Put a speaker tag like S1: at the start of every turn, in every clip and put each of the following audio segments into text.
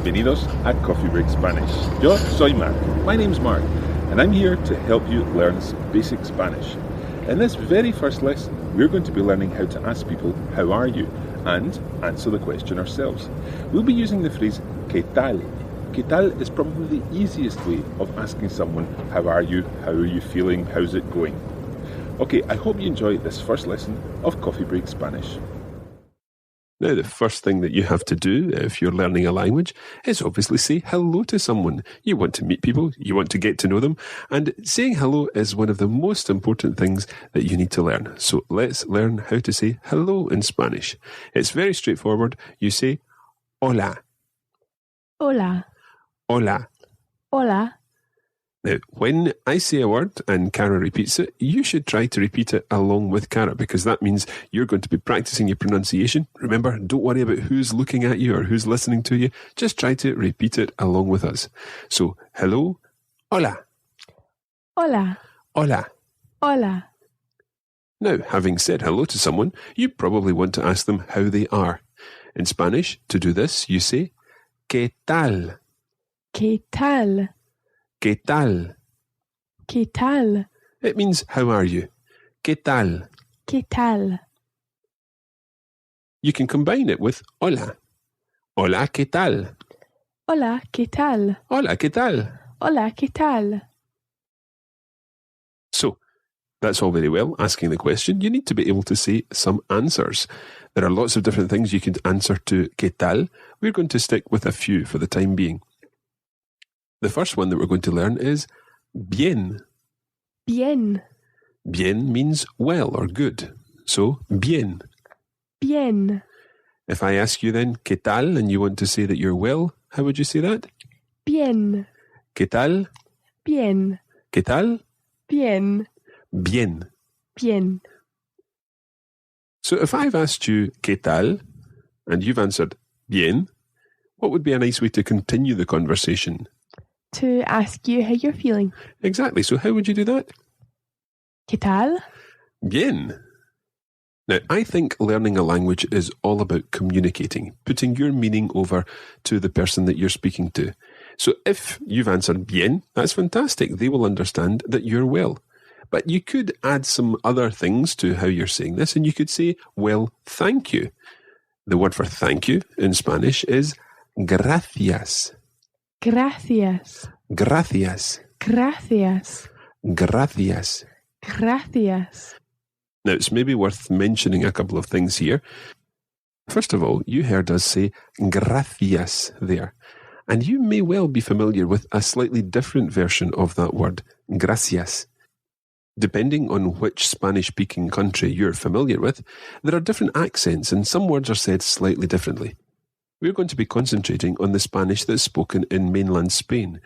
S1: Bienvenidos a Coffee Break Spanish. Yo soy Mark. My name's Mark, and I'm here to help you learn basic Spanish. In this very first lesson, we're going to be learning how to ask people, how are you? And answer the question ourselves. We'll be using the phrase, ¿qué tal? ¿Qué tal is probably the easiest way of asking someone, how are you? How are you feeling? How's it going? Okay, I hope you enjoy this first lesson of Coffee Break Spanish. Now, the first thing that you have to do if you're learning a language is obviously say hello to someone. You want to meet people, you want to get to know them, and saying hello is one of the most important things that you need to learn. So let's learn how to say hello in Spanish. It's very straightforward. You say hola.
S2: Hola.
S1: Hola.
S2: Hola.
S1: Now, when I say a word and Cara repeats it, you should try to repeat it along with Cara, because that means you're going to be practicing your pronunciation. Remember, don't worry about who's looking at you or who's listening to you. Just try to repeat it along with us. So, hello, hola.
S2: Hola.
S1: Hola.
S2: Hola.
S1: Now, having said hello to someone, you probably want to ask them how they are. In Spanish, to do this, you say, ¿qué tal?
S2: ¿Qué tal?
S1: ¿Qué tal?
S2: ¿Qué tal?
S1: It means, how are you? ¿Qué tal?
S2: ¿Qué tal?
S1: You can combine it with hola. Hola, ¿qué tal?
S2: Hola, ¿qué tal?
S1: Hola, ¿qué tal?
S2: Hola, ¿qué tal?
S1: So, that's all very well, asking the question. You need to be able to say some answers. There are lots of different things you can answer to ¿qué tal? We're going to stick with a few for the time being. The first one that we're going to learn is bien.
S2: Bien.
S1: Bien means well or good. So, bien.
S2: Bien.
S1: If I ask you then, ¿qué tal? And you want to say that you're well, how would you say that?
S2: Bien.
S1: ¿Qué tal?
S2: Bien.
S1: ¿Qué tal?
S2: Bien.
S1: Bien.
S2: Bien.
S1: So if I've asked you, ¿qué tal? And you've answered, bien, what would be a nice way to continue the conversation?
S2: To ask you how you're feeling.
S1: Exactly. So how would you do that?
S2: ¿Qué tal?
S1: Bien. Now, I think learning a language is all about communicating, putting your meaning over to the person that you're speaking to. So if you've answered bien, that's fantastic. They will understand that you're well. But you could add some other things to how you're saying this, and you could say, well, thank you. The word for thank you in Spanish is gracias.
S2: Gracias.
S1: Gracias.
S2: Gracias.
S1: Gracias.
S2: Gracias.
S1: Now, it's maybe worth mentioning a couple of things here. First of all, you heard us say gracias there. And you may well be familiar with a slightly different version of that word, gracias. Depending on which Spanish-speaking country you're familiar with, there are different accents and some words are said slightly differently. We're going to be concentrating on the Spanish that's spoken in mainland Spain,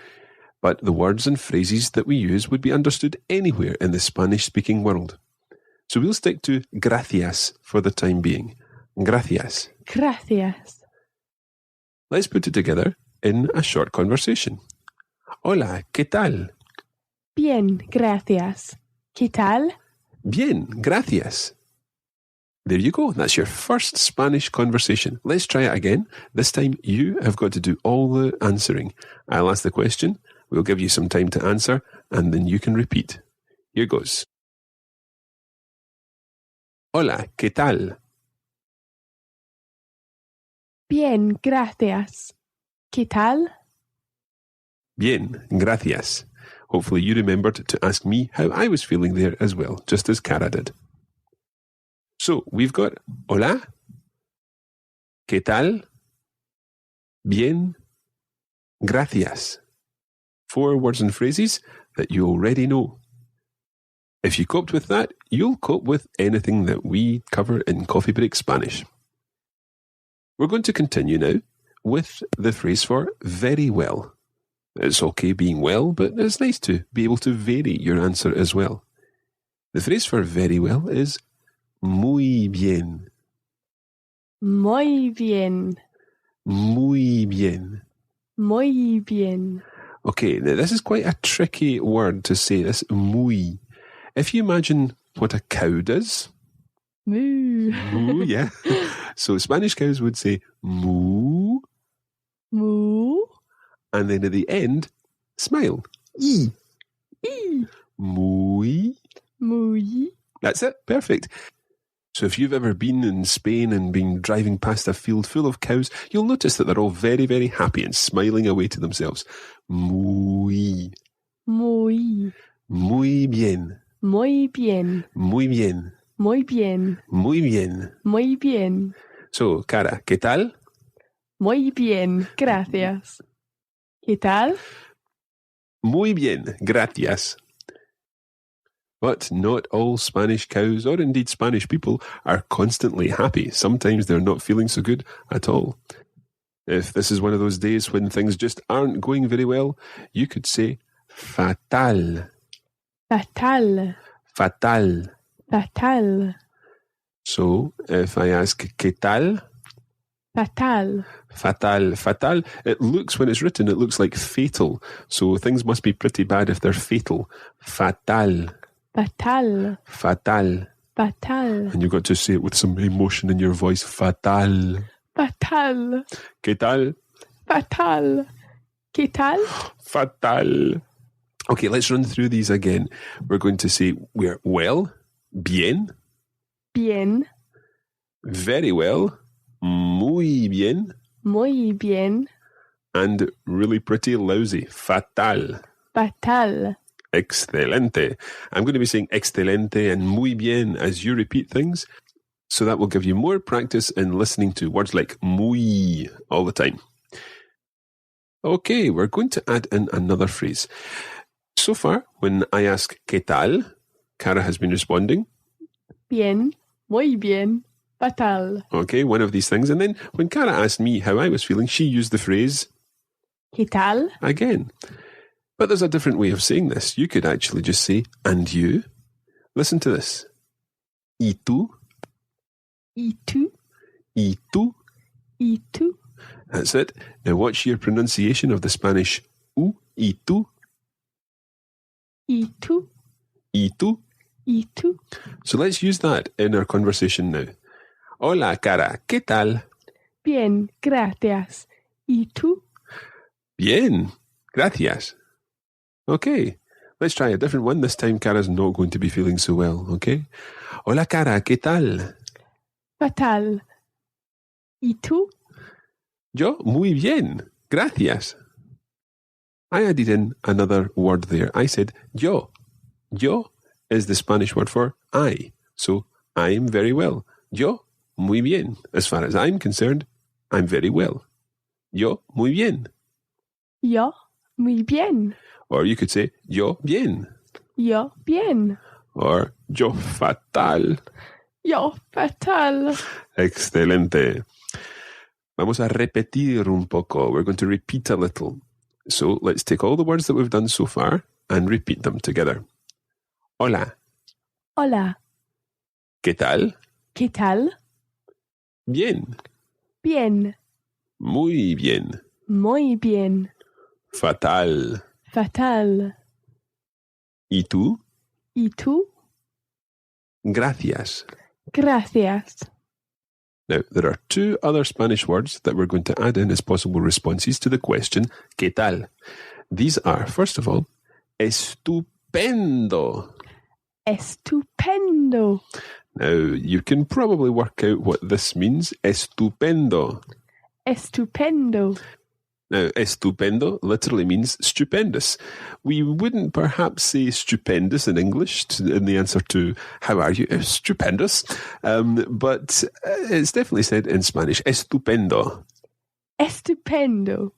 S1: but the words and phrases that we use would be understood anywhere in the Spanish-speaking world. So we'll stick to gracias for the time being. Gracias.
S2: Gracias.
S1: Let's put it together in a short conversation. Hola, ¿qué tal?
S2: Bien, gracias. ¿Qué tal?
S1: Bien, gracias. There you go. That's your first Spanish conversation. Let's try it again. This time you have got to do all the answering. I'll ask the question, we'll give you some time to answer, and then you can repeat. Here goes. Hola, ¿qué tal?
S2: Bien, gracias. ¿Qué tal?
S1: Bien, gracias. Hopefully you remembered to ask me how I was feeling there as well, just as Cara did. So, we've got hola, ¿qué tal? Bien, gracias. 4 words and phrases that you already know. If you coped with that, you'll cope with anything that we cover in Coffee Break Spanish. We're going to continue now with the phrase for very well. It's okay being well, but it's nice to be able to vary your answer as well. The phrase for very well is muy bien.
S2: Muy bien.
S1: Muy bien.
S2: Muy bien.
S1: Okay, now this is quite a tricky word to say, this muy. If you imagine what a cow does.
S2: Moo.
S1: Moo, yeah. So Spanish cows would say moo.
S2: Moo.
S3: And then at the end, smile. Y.
S2: Y.
S3: Muy.
S2: Muy.
S3: That's it. Perfect. So if you've ever been in Spain and been driving past a field full of cows, you'll notice that they're all very, very happy and smiling away to themselves. Muy.
S2: Muy.
S3: Muy bien.
S2: Muy bien.
S3: Muy bien.
S2: Muy bien.
S3: Muy bien.
S2: Muy bien.
S3: So, Cara, ¿qué tal?
S2: Muy bien, gracias. ¿Qué tal?
S3: Muy bien, gracias. But not all Spanish cows, or indeed Spanish people, are constantly happy. Sometimes they're not feeling so good at all. If this is one of those days when things just aren't going very well, you could say fatal.
S2: Fatal.
S3: Fatal.
S2: Fatal.
S3: So, if I ask ¿qué tal?
S2: Fatal.
S3: Fatal. Fatal. It looks, when it's written, it looks like fatal. So things must be pretty bad if they're fatal. Fatal.
S2: Fatal.
S3: Fatal.
S2: Fatal.
S3: And you've got to say it with some emotion in your voice. Fatal.
S2: Fatal.
S3: ¿Qué tal?
S2: Fatal. ¿Qué tal?
S3: Fatal. Okay, let's run through these again. We're going to say we're well, bien,
S2: Bien.
S3: very well, muy bien,
S2: Muy bien.
S3: and really pretty lousy. Fatal.
S2: Fatal.
S3: Excelente. I'm going to be saying excelente and muy bien as you repeat things. So that will give you more practice in listening to words like muy all the time. Okay, we're going to add in another phrase. So far, when I ask ¿qué tal?, Cara has been responding.
S2: Bien. Muy bien. Fatal.
S3: Okay, one of these things. And then when Cara asked me how I was feeling, she used the phrase
S2: ¿Qué tal?
S3: again. But there's a different way of saying this. You could actually just say, and you? Listen to this. ¿Y tú?
S2: ¿Y tú?
S3: ¿Y tú?
S2: ¿Y tú?
S3: That's it. Now what's your pronunciation of the Spanish u, ¿y tú?
S2: ¿Y tú?
S3: ¿Y tú?
S2: ¿Y tú?
S3: So let's use that in our conversation now. Hola, Cara, ¿qué tal?
S2: Bien, gracias. ¿Y tú?
S3: Bien, gracias. Okay, let's try a different one. This time Cara's not going to be feeling so well, okay? Hola, Cara, ¿qué tal?
S2: Fatal. ¿Y tú?
S3: Yo, muy bien, gracias. I added in another word there. I said yo. Yo is the Spanish word for I. So, I'm very well. Yo, muy bien. As far as I'm concerned, I'm very well. Yo, muy bien.
S2: Yo, muy bien.
S3: Or you could say, yo, bien.
S2: Yo, bien.
S3: Or, yo, fatal.
S2: Yo, fatal.
S3: Excelente. Vamos a repetir un poco. We're going to repeat a little. So, let's take all the words that we've done so far and repeat them together. Hola.
S2: Hola.
S3: ¿Qué tal?
S2: ¿Qué tal?
S3: Bien.
S2: Bien.
S3: Muy bien.
S2: Muy bien.
S3: Fatal.
S2: Fatal.
S3: ¿Y tú?
S2: ¿Y tú?
S3: Gracias.
S2: Gracias.
S3: Now, there are two other Spanish words that we're going to add in as possible responses to the question, ¿qué tal? These are, first of all, estupendo.
S2: Estupendo.
S3: Now, you can probably work out what this means. Estupendo.
S2: Estupendo.
S3: Now, estupendo literally means stupendous. We wouldn't perhaps say stupendous in English in the answer to how are you? Stupendous. But it's definitely said in Spanish. Estupendo.
S2: Estupendo.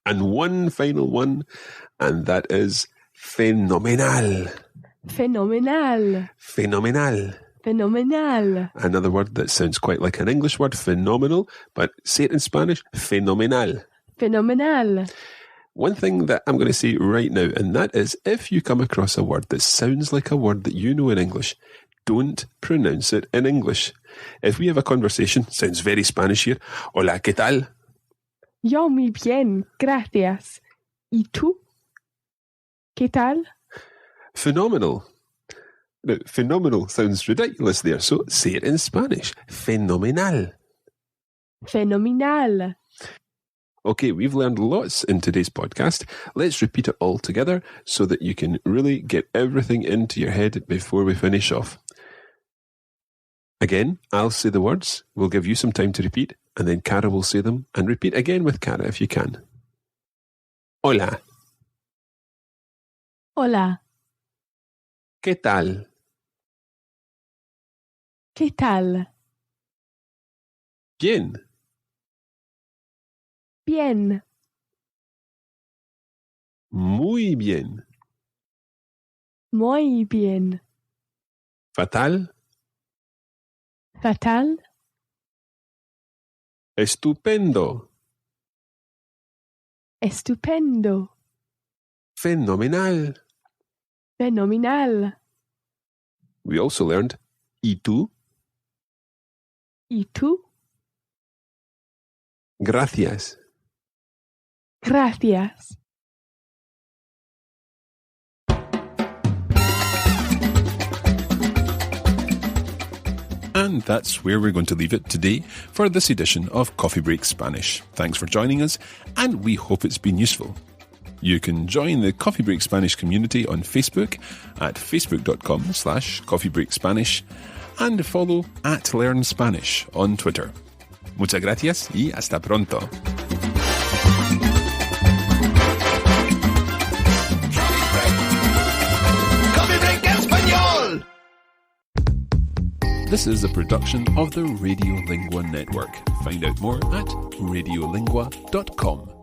S3: And one final one, and that is fenomenal.
S2: Fenomenal.
S3: Fenomenal.
S2: Fenomenal.
S3: Another word that sounds quite like an English word, phenomenal, but say it in Spanish, fenomenal.
S2: Fenomenal.
S3: One thing that I'm going to say right now, and that is if you come across a word that sounds like a word that you know in English, don't pronounce it in English. If we have a conversation, sounds very Spanish here, hola, ¿qué tal?
S2: Yo muy bien, gracias. ¿Y tú? ¿Qué tal?
S3: Phenomenal. Now, phenomenal sounds ridiculous there, so say it in Spanish. Fenomenal.
S2: Fenomenal.
S3: Okay, we've learned lots in today's podcast. Let's repeat it all together so that you can really get everything into your head before we finish off. Again, I'll say the words. We'll give you some time to repeat, and then Cara will say them, and repeat again with Cara if you can. Hola.
S2: Hola.
S3: ¿Qué tal?
S2: ¿Qué tal?
S3: Bien.
S2: Bien.
S3: Muy bien.
S2: Muy bien.
S3: Fatal.
S2: Fatal.
S3: Estupendo.
S2: Estupendo.
S3: Fenomenal.
S2: Fenomenal.
S3: We also learned ¿y tú?
S2: ¿Y tú?
S3: Gracias.
S2: Gracias.
S1: And that's where we're going to leave it today for this edition of Coffee Break Spanish. Thanks for joining us, and we hope it's been useful. You can join the Coffee Break Spanish community on Facebook at facebook.com/coffeebreakspanish and follow @LearnSpanish on Twitter. Muchas gracias y hasta pronto. This is a production of the Radiolingua Network. Find out more at radiolingua.com.